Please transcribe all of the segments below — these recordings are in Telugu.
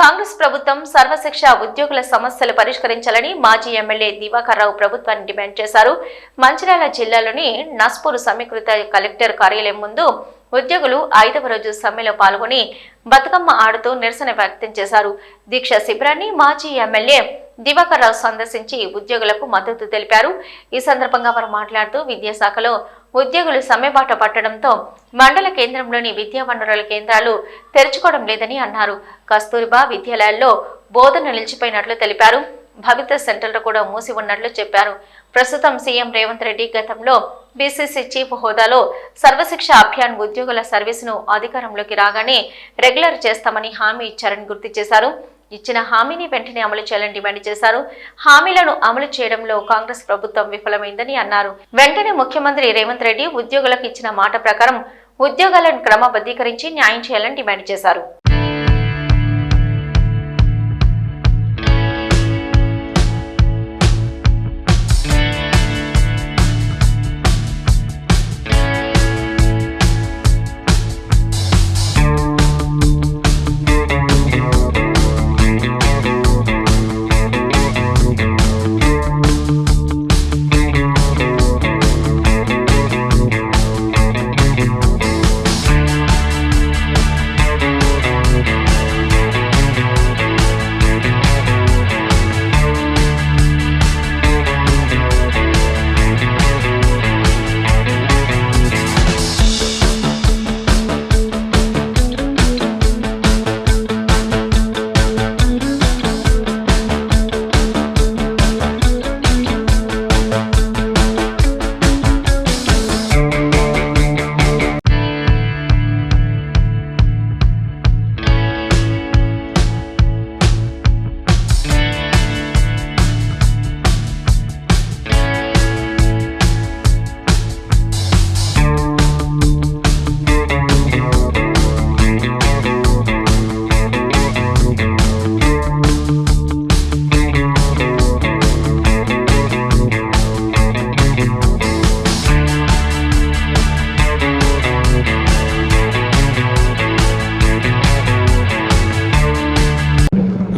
కాంగ్రెస్ ప్రభుత్వం సర్వశిక్ష ఉద్యోగుల సమస్యలు పరిష్కరించాలని మాజీ ఎమ్మెల్యే దివాకర్ రావు ప్రభుత్వాన్ని డిమాండ్ చేశారు. మంచిర్యాల జిల్లాలోని నస్పూర్ సమీకృత కలెక్టర్ కార్యాలయం ముందు ఉద్యోగులు 5వ రోజు సమ్మెలో పాల్గొని బతుకమ్మ ఆడుతూ నిరసన వ్యక్తం చేశారు. దీక్ష శిబిరాన్ని మాజీ ఎమ్మెల్యే దివాకర్ రావు సందర్శించి ఉద్యోగులకు మద్దతు తెలిపారు. ఈ సందర్భంగా వారు మాట్లాడుతూ విద్యాశాఖలో ఉద్యోగులు సమ్మెబాట పట్టడంతో మండల కేంద్రంలోని విద్యా వనరుల కేంద్రాలు తెరుచుకోవడం లేదని అన్నారు. కస్తూరిబా విద్యాలయాల్లో బోధన నిలిచిపోయినట్లు తెలిపారు. భవిత సెంటర్లు కూడా మూసి ఉన్నట్లు చెప్పారు. ప్రస్తుతం సీఎం రేవంత్ రెడ్డి గతంలో బీసీసీ చీఫ్ హోదాలో సర్వశిక్ష అభియాన్ ఉద్యోగుల సర్వీసును అధికారంలోకి రాగానే రెగ్యులర్ చేస్తామని హామీ ఇచ్చారని గుర్తు చేశారు. ఇచ్చిన హామీని వెంటనే అమలు చేయాలని డిమాండ్ చేశారు. హామీలను అమలు చేయడంలో కాంగ్రెస్ ప్రభుత్వం విఫలమైందని అన్నారు. వెంటనే ముఖ్యమంత్రి రేవంత్ రెడ్డి ఉద్యోగులకు ఇచ్చిన మాట ప్రకారం ఉద్యోగాలను క్రమబద్ధీకరించి న్యాయం చేయాలని డిమాండ్ చేశారు.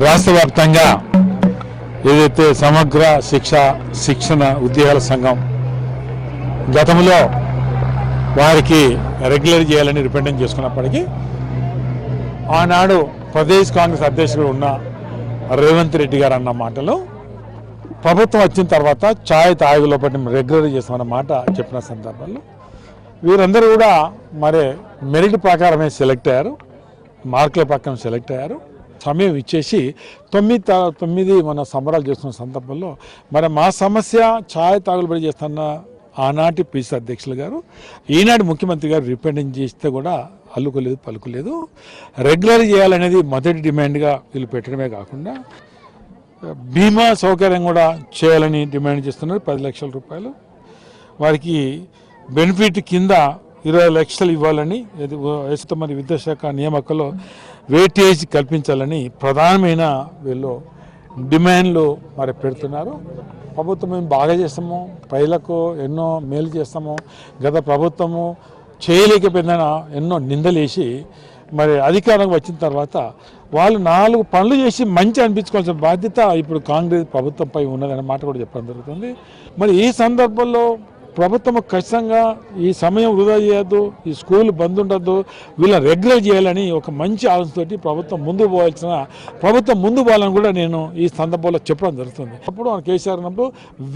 రాష్ట్ర వ్యాప్తంగా ఏదైతే సమగ్ర శిక్షణ ఉద్యోగాల సంఘం గతంలో వారికి రెగ్యులర్ చేయాలని రిప్రజెంట్ చేసుకున్నప్పటికీ ఆనాడు ప్రదేశ్ కాంగ్రెస్ అధ్యక్షుడు ఉన్న రేవంత్ రెడ్డి గారు అన్న మాటలు ప్రభుత్వం వచ్చిన తర్వాత ఛాయ్ తాగు లోపల రెగ్యులర్ చేస్తామన్న మాట చెప్పిన సందర్భంలో వీరందరూ కూడా మరి మెరిట్ ప్రకారమే సెలెక్ట్ అయ్యారు, మార్కుల ప్రకారం సెలెక్ట్ అయ్యారు. సమయం ఇచ్చేసి 9 మన సంబరాలు చేస్తున్న సందర్భంలో మరి మా సమస్య ఛాయ్ తాగుబడి చేస్తున్న ఆనాటి పిసి అధ్యక్షులు గారు ఈనాడు ముఖ్యమంత్రి గారు రిప్రజెంట్ చేస్తే కూడా అల్లుకోలేదు పలుకులేదు. రెగ్యులర్ చేయాలనేది మొదటి డిమాండ్గా వీళ్ళు పెట్టడమే కాకుండా బీమా సౌకర్యం కూడా చేయాలని డిమాండ్ చేస్తున్నారు. 10 లక్షల రూపాయలు వారికి బెనిఫిట్ కింద 20 లక్షలు ఇవ్వాలని మరి విద్యాశాఖ నియామకంలో వెయిటేజ్ కల్పించాలని ప్రధానమైన వీళ్ళు డిమాండ్లు మరి పెడుతున్నారు. ప్రభుత్వం మేము బాగా చేస్తాము, ప్రజలకు ఎన్నో మేలు చేస్తాము, గత ప్రభుత్వము చేయలేకపోయిందని ఎన్నో నిందలేసి మరి అధికారం వచ్చిన తర్వాత వాళ్ళు 4 పనులు చేసి మంచి అనిపించుకోవాల్సిన బాధ్యత ఇప్పుడు కాంగ్రెస్ ప్రభుత్వంపై ఉన్నదనే మాట కూడా చెప్పడం జరుగుతుంది. మరి ఈ సందర్భంలో ప్రభుత్వం ఖచ్చితంగా ఈ సమయం వృధా చేయొద్దు, ఈ స్కూల్ బంద్ ఉండద్దు, వీళ్ళని రెగ్యులర్ చేయాలని ఒక మంచి ఆలోచనతోటి ప్రభుత్వం ముందు పోవాలని కూడా నేను ఈ సందర్భంలో చెప్పడం జరుగుతుంది. అప్పుడు కేసీఆర్ ఉన్నప్పుడు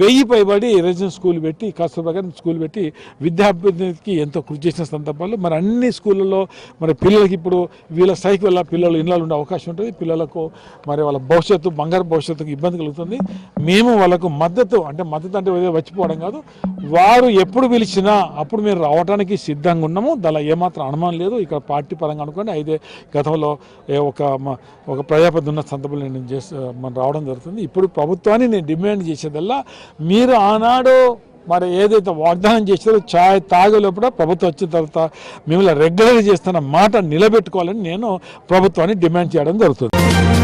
1000 పైబడి రెసిడెన్షియల్ స్కూల్ పెట్టి కస్తూర్బా స్కూల్ పెట్టి విద్యాభివృద్ధికి ఎంతో కృషి చేసిన సందర్భాల్లో మరి అన్ని స్కూళ్ళల్లో మరి పిల్లలకి ఇప్పుడు వీళ్ళ స్థాయికి వల్ల పిల్లలు ఇళ్ళలో ఉండే అవకాశం ఉంటుంది. పిల్లలకు మరి వాళ్ళ భవిష్యత్తు బంగారు భవిష్యత్తుకు ఇబ్బంది కలుగుతుంది. మేము వాళ్ళకు మద్దతు అంటే వచ్చిపోవడం కాదు, వారు ఎప్పుడు పిలిచినా అప్పుడు మీరు రావడానికి సిద్ధంగా ఉన్నాము. దానిలో ఏమాత్రం అనుమానం లేదు. ఇక్కడ పార్టీ పరంగా అనుకోండి గతంలో ఒక ప్రజాపతి ఉన్న సందర్భంలో నేను మనం రావడం జరుగుతుంది. ఇప్పుడు ప్రభుత్వాన్ని నేను డిమాండ్ చేసేదల్లా మీరు ఆనాడు మరి ఏదైతే వాగ్దానం చేశారో ఛాయ్ తాగే లోపల ప్రభుత్వం వచ్చిన తర్వాత మిమ్మల్ని రెగ్యులర్ చేస్తున్న మాట నిలబెట్టుకోవాలని నేను ప్రభుత్వాన్ని డిమాండ్ చేయడం జరుగుతుంది.